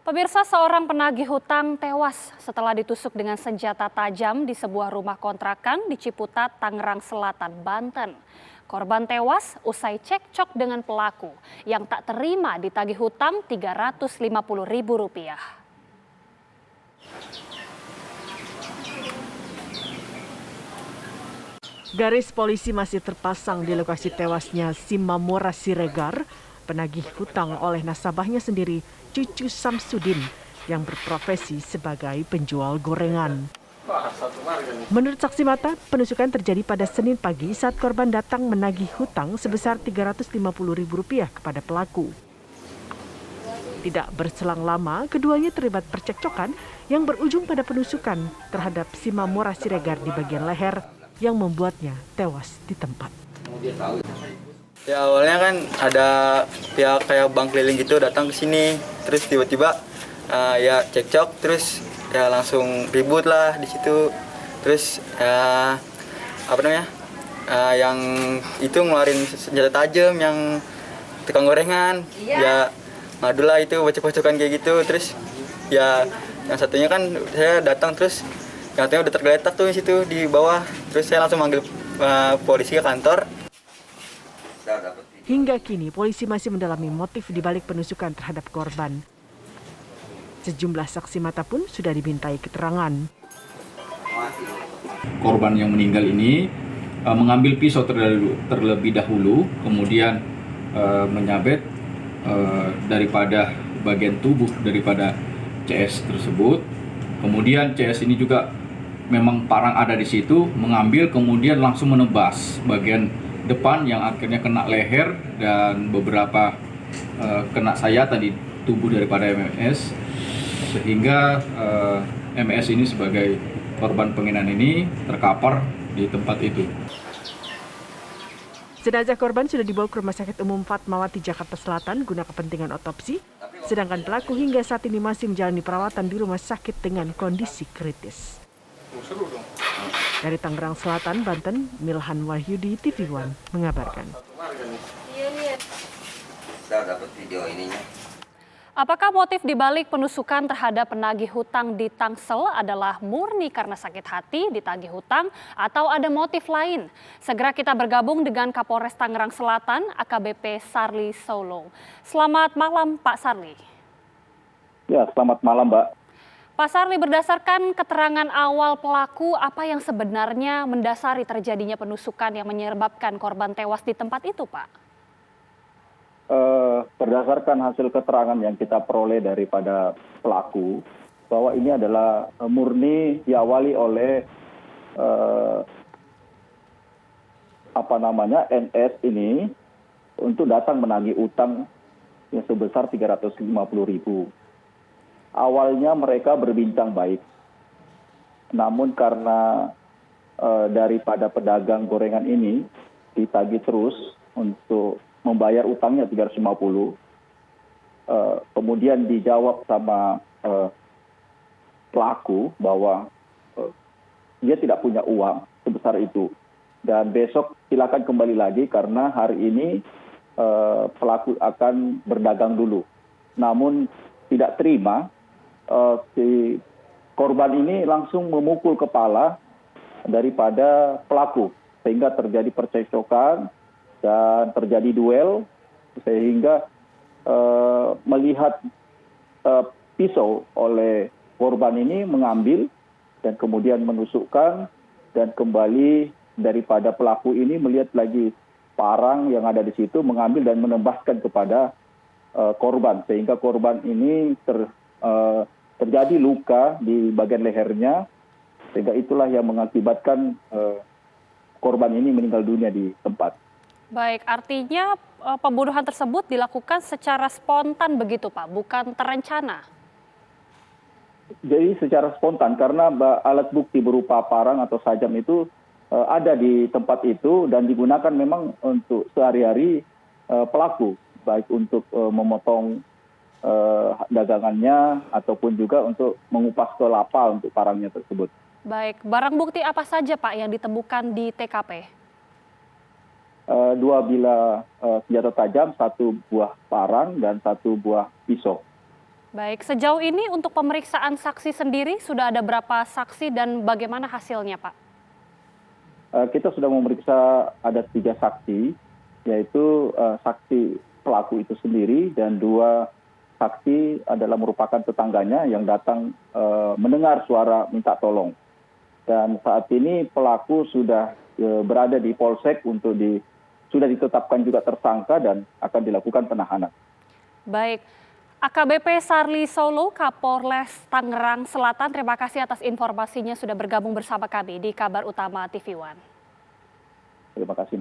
Pemirsa, seorang penagih hutang tewas setelah ditusuk dengan senjata tajam di sebuah rumah kontrakan di Ciputat, Tangerang Selatan, Banten. Korban tewas usai cekcok dengan pelaku yang tak terima ditagih hutang Rp350.000. Garis polisi masih terpasang di lokasi tewasnya Simamora Siregar, penagih hutang oleh nasabahnya sendiri, Cucu Samsudin, yang berprofesi sebagai penjual gorengan. Menurut saksi mata, penusukan terjadi pada Senin pagi saat korban datang menagih hutang sebesar Rp350.000 kepada pelaku. Tidak berselang lama, keduanya terlibat percekcokan yang berujung pada penusukan terhadap Simamora Siregar di bagian leher yang membuatnya tewas di tempat. Ya awalnya kan ada pihak kayak bank keliling gitu datang ke sini, terus tiba-tiba ya cekcok, terus ya langsung ribut lah di situ, terus yang itu ngeluarin senjata tajam yang tukang gorengan, ya ngadulah itu bacok-bacokan kayak gitu, terus ya yang satunya kan saya datang terus yang satunya udah tergeletak tuh di situ di bawah, terus saya langsung manggil polisi ke kantor. Hingga kini, polisi masih mendalami motif dibalik penusukan terhadap korban. Sejumlah saksi mata pun sudah dimintai keterangan. Korban yang meninggal ini mengambil pisau terlebih dahulu, kemudian menyabet daripada bagian tubuh daripada CS tersebut. Kemudian CS ini juga memang parang ada di situ, mengambil kemudian langsung menebas bagian depan yang akhirnya kena leher dan beberapa kena sayatan di tubuh daripada MS, sehingga MS ini sebagai korban penghinaan ini terkapar di tempat itu. Jenazah korban sudah dibawa ke Rumah Sakit Umum Fatmawati, Jakarta Selatan guna kepentingan otopsi, sedangkan pelaku hingga saat ini masih menjalani perawatan di rumah sakit dengan kondisi kritis. Dari Tangerang Selatan, Banten, Milhan Wahyudi, TV One mengabarkan. Apakah motif dibalik penusukan terhadap penagih hutang di Tangsel adalah murni karena sakit hati ditagih hutang atau ada motif lain? Segera kita bergabung dengan Kapolres Tangerang Selatan, AKBP Sarli Solo. Selamat malam, Pak Sarli. Ya, selamat malam, Mbak. Pak Sarli, berdasarkan keterangan awal pelaku, apa yang sebenarnya mendasari terjadinya penusukan yang menyebabkan korban tewas di tempat itu, Pak? Berdasarkan hasil keterangan yang kita peroleh daripada pelaku, bahwa ini adalah murni diawali oleh NS ini untuk datang menagih utang yang sebesar Rp350.000. Awalnya mereka berbincang baik, namun karena daripada pedagang gorengan ini ditagih terus untuk membayar utangnya Rp350, kemudian dijawab sama pelaku bahwa dia tidak punya uang sebesar itu, dan besok silakan kembali lagi karena hari ini pelaku akan berdagang dulu. Namun tidak terima. Si korban ini langsung memukul kepala daripada pelaku sehingga terjadi percekcokan dan terjadi duel, sehingga melihat pisau oleh korban ini mengambil dan kemudian menusukkan, dan kembali daripada pelaku ini melihat lagi parang yang ada di situ, mengambil dan menembaskan kepada korban, sehingga korban ini terjadi luka di bagian lehernya, sehingga itulah yang mengakibatkan korban ini meninggal dunia di tempat. Baik, artinya pembunuhan tersebut dilakukan secara spontan begitu, Pak, bukan terencana? Jadi secara spontan, karena alat bukti berupa parang atau sajam itu ada di tempat itu dan digunakan memang untuk sehari-hari pelaku, baik untuk memotong dagangannya ataupun juga untuk mengupas kelapa untuk parangnya tersebut. Baik, barang bukti apa saja, Pak, yang ditemukan di TKP? 2 bilah senjata tajam, 1 buah parang dan 1 buah pisau. Baik, sejauh ini untuk pemeriksaan saksi sendiri sudah ada berapa saksi dan bagaimana hasilnya, Pak? Kita sudah memeriksa ada 3 saksi, yaitu saksi pelaku itu sendiri dan 2 saksi adalah merupakan tetangganya yang datang mendengar suara minta tolong. Dan saat ini pelaku sudah berada di Polsek sudah ditetapkan juga tersangka dan akan dilakukan penahanan. Baik, AKBP Sarli Solo, Kapolres Tangerang Selatan, terima kasih atas informasinya sudah bergabung bersama kami di Kabar Utama TV One. Terima kasih.